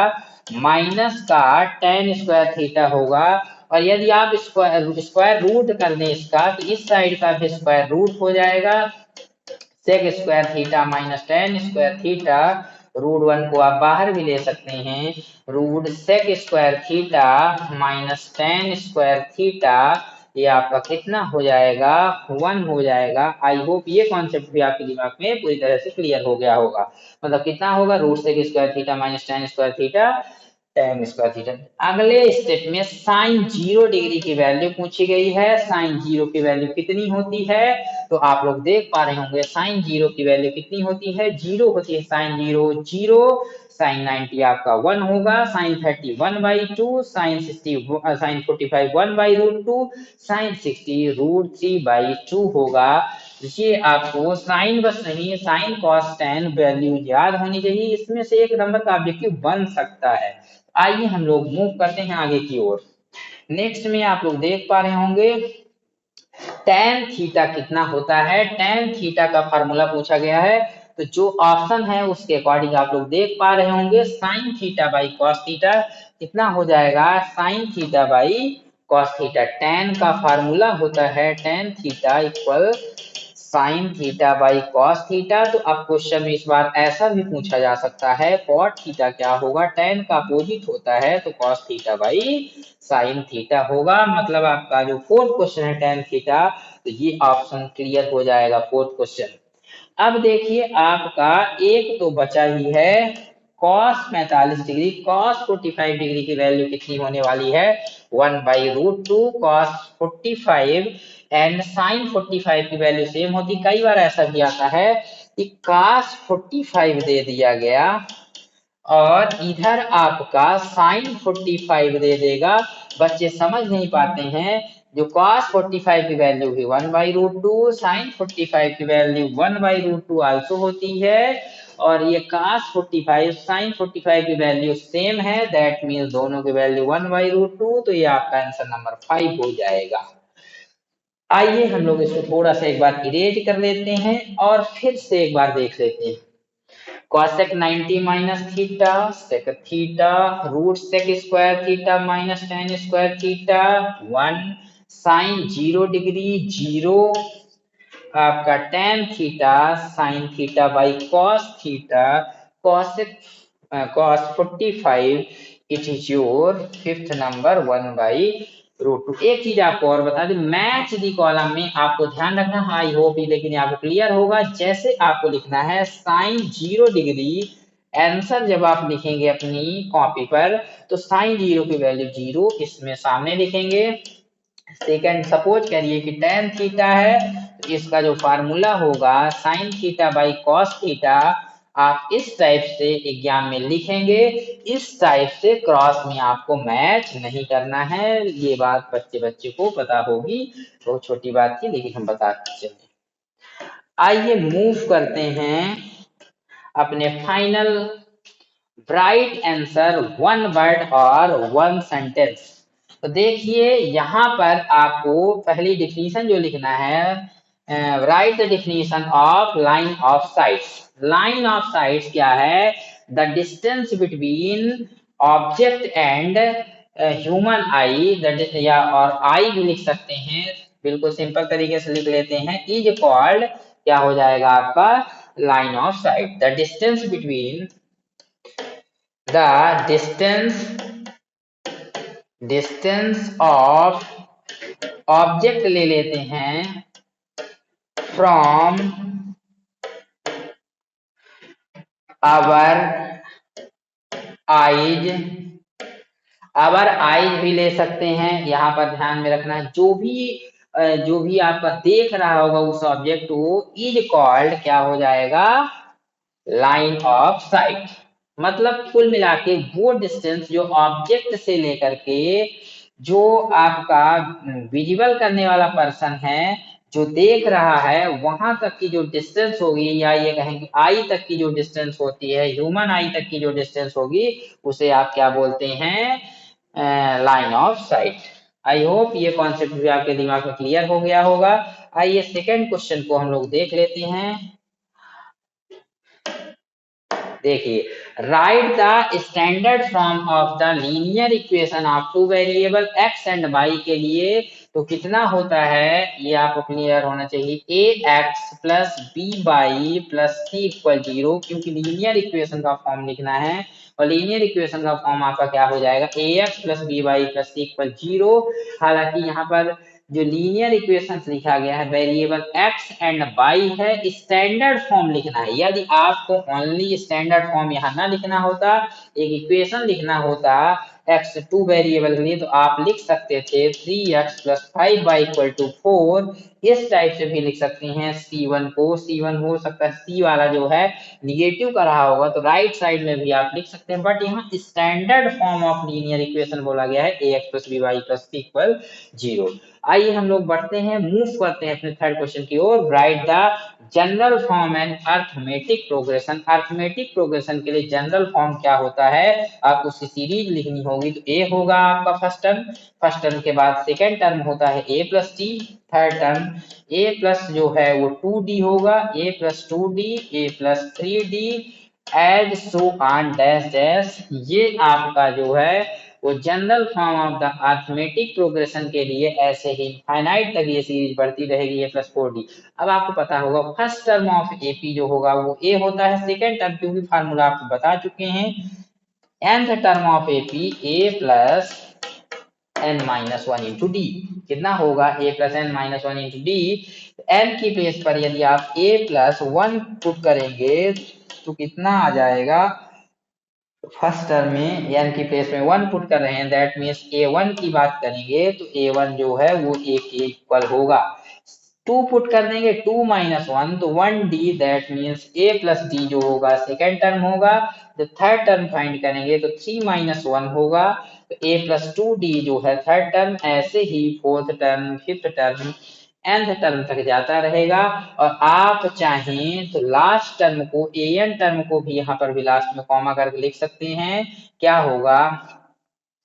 माइनस का टेन स्क्वायर थीटा होगा। और यदि आप स्क्वायर रूट कर दें इसका, तो इस साइड का भी स्क्वायर रूट हो जाएगा। Sec square theta minus tan square theta, root 1 को आप बाहर भी ले सकते हैं, root sec square theta minus tan square theta, ये आपका कितना हो जाएगा, 1 हो जाएगा। आई होप ये कॉन्सेप्ट भी आपके दिमाग में पूरी तरह से क्लियर हो गया होगा। मतलब कितना होगा, root sec square theta minus tan square theta tan square theta. अगले स्टेप में साइन 0 डिग्री की वैल्यू पूछी गई है। साइन 0 की वैल्यू कितनी होती है, तो आप लोग देख पा रहे होंगे साइन 0 की वैल्यू कितनी होती है, 0 होती है। साइन 0 साइन 90 आपका 1 होगा, साइन 30 1/2, साइन 45 1/√2, साइन 60 √3/2 होगा। ये आपको साइन बस नहीं, साइन कॉस टेन वैल्यू याद होनी चाहिए, इसमें से एक नंबर का ऑब्जेक्टिव बन सकता है। आइए हम लोग मूव करते हैं आगे की ओर। नेक्स्ट में आप लोग देख पा रहे होंगे tan थीटा कितना होता है। tan थीटा का फार्मूला पूछा गया है, तो जो ऑप्शन है उसके अकॉर्डिंग आप लोग देख पा रहे होंगे, sign theta by cos theta कितना हो जाएगा, sign theta by cos theta. tan का फार्मूला होता है tan theta equal sign theta by cos theta. तो अब क्वेश्चन में इस बार ऐसा भी पूछा जा सकता है, कॉट थीटा क्या होगा, tan का अपोजिट होता है, तो cos theta by sine theta होगा। मतलब आपका जो फोर्थ क्वेश्चन है tan थीटा, तो ये ऑप्शन क्लियर हो जाएगा फोर्थ क्वेश्चन। अब देखिए आपका एक तो बचा ही है cos 45 डिग्री, cos 45 डिग्री की वैल्यू कितनी होने वाली है, 1/√2 cos 45, एंड साइन 45 की वैल्यू सेम होती। कई बार ऐसा भी आता है कि cos 45 दे दिया गया और इधर आपका साइन 45 दे देगा। बच्चे समझ नहीं पाते हैं, जो cos 45 की वैल्यू भी 1/√2, साइन 45 की वैल्यू 1/√2 आल्सो होती है, और ये cos 45 साइन 45 की वैल्यू सेम है, दैट मीन्स दोनों की वैल्यू 1/√2, तो ये आपका आंसर नंबर 5 हो जाएगा। आइए हम लोग इसको थोड़ा सा एक बार इरेज कर लेते हैं और फिर से एक बार देख लेते हैं। cosec 90 minus theta sec theta root sec square theta minus tan square theta 1 sine 0 degree 0 आपका tan theta sine theta by cos theta cos cos 45 it is your fifth number 1/√2। एक चीज आपको और बता दें, मैच दी कॉलम में आपको ध्यान रखना, आई होप ये लेकिन आपको क्लियर होगा। जैसे आपको लिखना है साइन 0 डिग्री, आंसर जब आप लिखेंगे अपनी कॉपी पर तो साइन 0 की वैल्यू 0 इसमें सामने लिखेंगे। सेकंड, सपोज करिए कि tan थीटा है तो इसका जो फार्मूला होगा sign theta by cos theta, आप इस टाइप से एग्जाम में लिखेंगे। इस टाइप से क्रॉस में आपको मैच नहीं करना है, ये बात बच्चे को पता होगी। बहुत छोटी बात थी लेकिन हम बता चले। आइए मूव करते हैं अपने फाइनल राइट आंसर 1 वर्ड और 1 सेंटेंस। तो देखिए यहाँ पर आपको पहली डिफिनीशन जो लिखना है, right the definition of line of sites. Line of sites क्या है? The distance between object and human आई, या और आई भी लिख सकते हैं, बिल्कुल सिंपल तरीके से लिख लेते हैं, इज कॉल्ड क्या हो जाएगा आपका line of sight. The distance between the distance of object ले लेते हैं from our eyes, our eyes भी ले सकते हैं। यहाँ पर ध्यान में रखना है जो भी आपका देख रहा होगा उस ऑब्जेक्ट को, इज कॉल्ड क्या हो जाएगा लाइन ऑफ साइट। मतलब कुल मिला के वो डिस्टेंस जो ऑब्जेक्ट से लेकर के जो आपका विजिबल करने वाला पर्सन है, जो देख रहा है, वहां तक की जो डिस्टेंस होगी, या ये कहेंगे आई तक की जो डिस्टेंस होती है, ह्यूमन आई तक की जो डिस्टेंस होगी, उसे आप क्या बोलते हैं line of site. I hope ये कॉन्सेप्ट भी आपके दिमाग में क्लियर हो गया होगा। आइए सेकेंड क्वेश्चन को हम लोग देख लेते हैं। देखिए, right the standard form of the linear equation of two variable x and y के लिए तो कितना होता है ये आपको क्लियर होना चाहिए। A X plus B Y plus C equal 0, क्योंकि लीनियर इक्वेशन का फॉर्म लिखना है और लीनियर इक्वेशन का फॉर्म आपका क्या हो जाएगा A X plus B Y plus C equal 0। हालांकि यहाँ पर जो लीनियर इक्वेशन लिखा गया है वेरिएबल एक्स एंड वाई है, स्टैंडर्ड फॉर्म लिखना है। यदि आपको ओनली स्टैंडर्ड फॉर्म यहाँ ना लिखना होता, एक इक्वेशन लिखना होता एक्स टू वेरिएबल के लिए, तो आप लिख सकते थे 3x plus 5y equal to 4। इस टाइप से भी लिख सकते हैं C1 को। C1 हो सकता है C वाला जो है निगेटिव का रहा होगा तो राइट साइड में भी आप लिख सकते हैं, बट यहाँ standard form of linear equation बोला गया है ax plus B Y plus C equal 0। आइए हम लोग बढ़ते हैं, मूव करते हैं अपने थर्ड क्वेश्चन की ओर। Write the general form and arithmetic progression. Arithmetic progression के लिए जनरल फॉर्म क्या होता है, आपको उसकी सीरीज लिखनी होगी। तो ए होगा आपका फर्स्ट टर्म के बाद सेकेंड टर्म होता है A plus T, third term A plus जो है वो 2d होगा, A plus 2d, A plus 3d, as so on dash dash. ये आपका जो है वो general form of the arithmetic progression के लिए ऐसे ही फाइनाइट तक ये सीरीज बढ़ती रहेगी, ए प्लस 4d। अब आपको पता होगा फर्स्ट टर्म ऑफ एपी जो होगा वो ए होता है, सेकेंड टर्म क्योंकि फार्मूला आपको बता चुके हैं, nth term of AP A plus n minus 1 into D. कितना होगा a plus n minus 1 into D. n की प्लेस पर यदि आप a प्लस 1 पुट करेंगे तो कितना आ जाएगा, फर्स्ट टर्म में n की प्लेस में 1 पुट कर रहे हैं, दैट मीन्स a1 की बात करेंगे तो a1 जो है वो a के इक्वल होगा। 2 पुट कर देंगे 2 माइनस 1 तो 1d, that means a plus d जो होगा सेकेंड टर्म होगा। जब थर्ड टर्म फाइंड करेंगे तो 3 माइनस 1 होगा, तो a प्लस 2d जो है थर्ड टर्म, ऐसे ही fourth term, fifth term, nth term तक जाता रहेगा। और आप चाहें तो लास्ट टर्म को, an टर्म को भी यहाँ पर भी लास्ट में कॉमा करके लिख सकते हैं। क्या होगा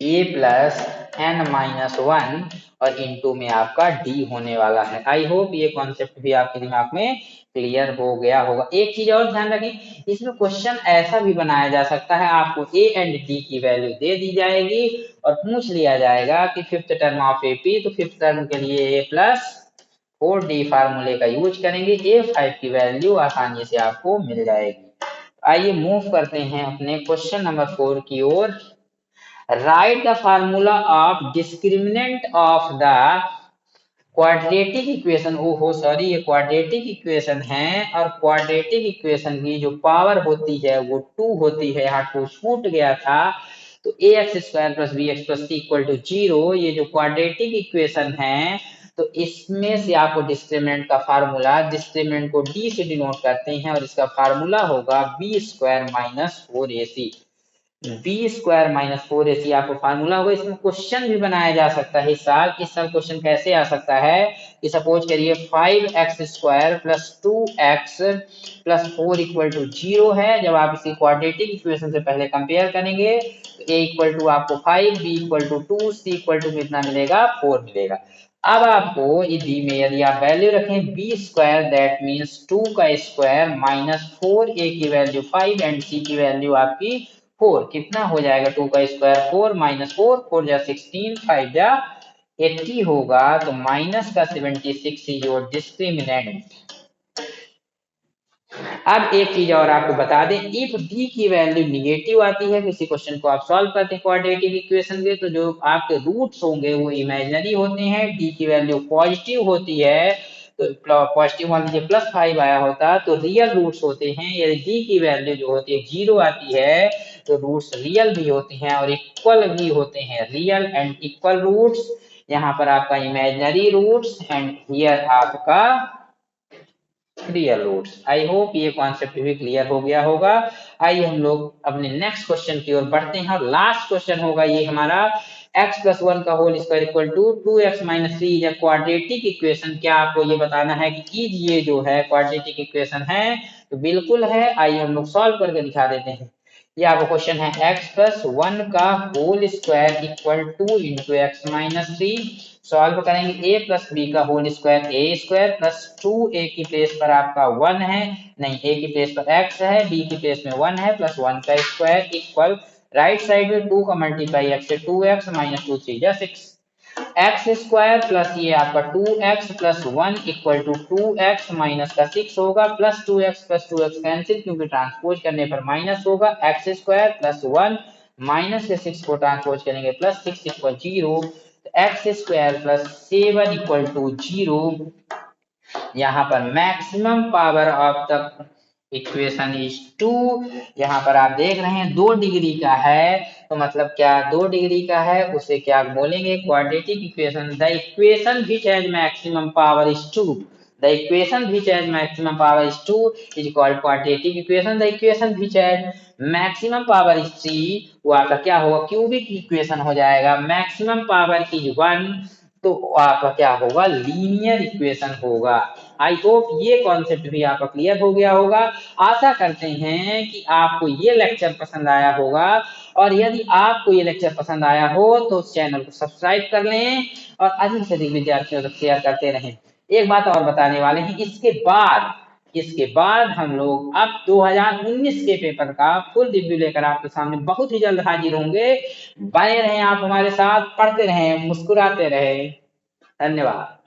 a प्लस n-1 और इनटू में आपका d होने वाला है। आई होप ये कॉन्सेप्ट भी आपके दिमाग में क्लियर हो गया होगा। एक चीज और ध्यान रखें, इसमें क्वेश्चन ऐसा भी बनाया जा सकता है, आपको a एंड d की वैल्यू दे दी जाएगी और पूछ लिया जाएगा कि फिफ्थ टर्म ऑफ AP, तो फिफ्थ टर्म के लिए a प्लस 4d फार्मूले का यूज करेंगे, A5 की वैल्यू आसानी से आपको मिल जाएगी। आइए मूव करते हैं अपने क्वेश्चन नंबर 4 की ओर। Write the formula of discriminant of the quadratic equation. ओहो सॉरी, ये क्वाड्रेटिक इक्वेशन है और क्वाड्रेटिक इक्वेशन की जो पावर होती है वो 2 होती है, यहाँ 2 छूट गया था, तो A X square plus B x plus C equal to 0, ये जो क्वाड्रेटिक इक्वेशन है, तो इसमें से आपको डिस्क्रिमिनेंट का फार्मूला, डिस्क्रिमिनेंट को डी से डिनोट करते हैं और इसका फार्मूला होगा B square minus 4ac। b² - 4ac आपको फार्मूला होगा। इसमें क्वेश्चन भी बनाया जा सकता है। इस साल क्वेश्चन कैसे आ सकता है कि सपोज करिए 5x² plus 2x plus 4 equal to 0 है। जब आप इसी क्वाड्रेटिक इक्वेशन से पहले कंपेयर करेंगे तो a इक्वल टू आपको 5, b equal to 2, c equal to कितना मिलेगा, 4 मिलेगा। अब आपको डी में यदि आप वैल्यू रखें b² दैट मीन्स 2 का स्क्वायर माइनस 4a की वैल्यू 5 एंड c की वैल्यू आपकी 4, कितना हो जाएगा 2 का स्क्वायर 4 माइनस 4, 4 जा 16, 5 जा 80 होगा, तो माइनस का 76 इज योर डिस्क्रिमिनेंट। अब एक चीज और आपको बता दें, इफ डी की वैल्यू निगेटिव आती है, किसी क्वेश्चन को आप सॉल्व करते हैं क्वाड्रेटिक इक्वेशन के, तो जो आपके रूट्स होंगे वो इमेजिनरी होते हैं। डी की वैल्यू पॉजिटिव होती है, तो पॉजिटिव मान लीजिए +5 आया होता तो रियल रूट्स होते हैं। यदि डी की वैल्यू जो होती है 0 आती है तो रूट्स रियल भी होते हैं और इक्वल भी होते हैं, रियल एंड इक्वल रूट्स। यहाँ पर आपका इमेजिनरी रूट्स एंड हियर आपका रियल रूट्स। आई होप ये कॉन्सेप्ट भी क्लियर हो गया होगा। आइए हम लोग अपने नेक्स्ट क्वेश्चन की ओर बढ़ते हैं और लास्ट क्वेश्चन होगा ये हमारा, x+1 का whole square equal to 2x - 3 या क्वाड्रेटिक इक्वेशन। क्या आपको ये बताना है कि ये जो है क्वाड्रेटिक इक्वेशन है, तो बिल्कुल है। आइए हम लोग सॉल्व करके दिखा देते हैं। ये आपका क्वेश्चन है x+1 का whole square equal to into x minus 3। Solve करेंगे a प्लस बी का whole square a² plus 2a की प्लेस पर आपका 1 है, नहीं a की प्लेस पर x है, b की प्लेस में 1 है, प्लस 1 का स्क्वायर इक्वल राइट साइड में 2 का मल्टीप्लाई x से 2x माइनस 2 3 जा 6, x² प्लस ये आपका 2x plus 1 equal to 2x minus का 6 होगा, प्लस 2x कैंसिल क्योंकि ट्रांसपोज करने पर माइनस होगा, x² प्लस 1 माइनस के 6 को ट्रांसपोज करेंगे plus 6 equal 0, x² plus 7 equal to 0। यहाँ पर maximum power of the equation is 2। यहाँ पर आप देख रहे हैं 2 डिग्री का है, तो मतलब क्या 2 डिग्री का है उसे क्या बोलेंगे, quadratic equation. The equation which has maximum power is 2, the equation which has maximum power is 2 is called quadratic equation. The equation which has maximum power is 3, वो आपका क्या होगा, क्यूबिक इक्वेशन हो जाएगा। मैक्सिमम पावर इज 1, तो आपका क्या होगा, लीनियर इक्वेशन होगा। आई होप ये कॉन्सेप्ट भी आपका क्लियर हो गया होगा। आशा करते हैं कि आपको ये लेक्चर पसंद आया होगा, और यदि आपको ये लेक्चर पसंद आया हो तो चैनल को सब्सक्राइब कर लें और अधिक से अधिक विद्यार्थियों तक शेयर करते रहें। एक बात और बताने वाले हैं, इसके बाद हम लोग अब 2019 के पेपर का फुल रिव्यू लेकर आपके सामने बहुत ही जल्द हाजिर होंगे। बने रहें आप हमारे साथ, पढ़ते रहें, मुस्कुराते रहें। धन्यवाद।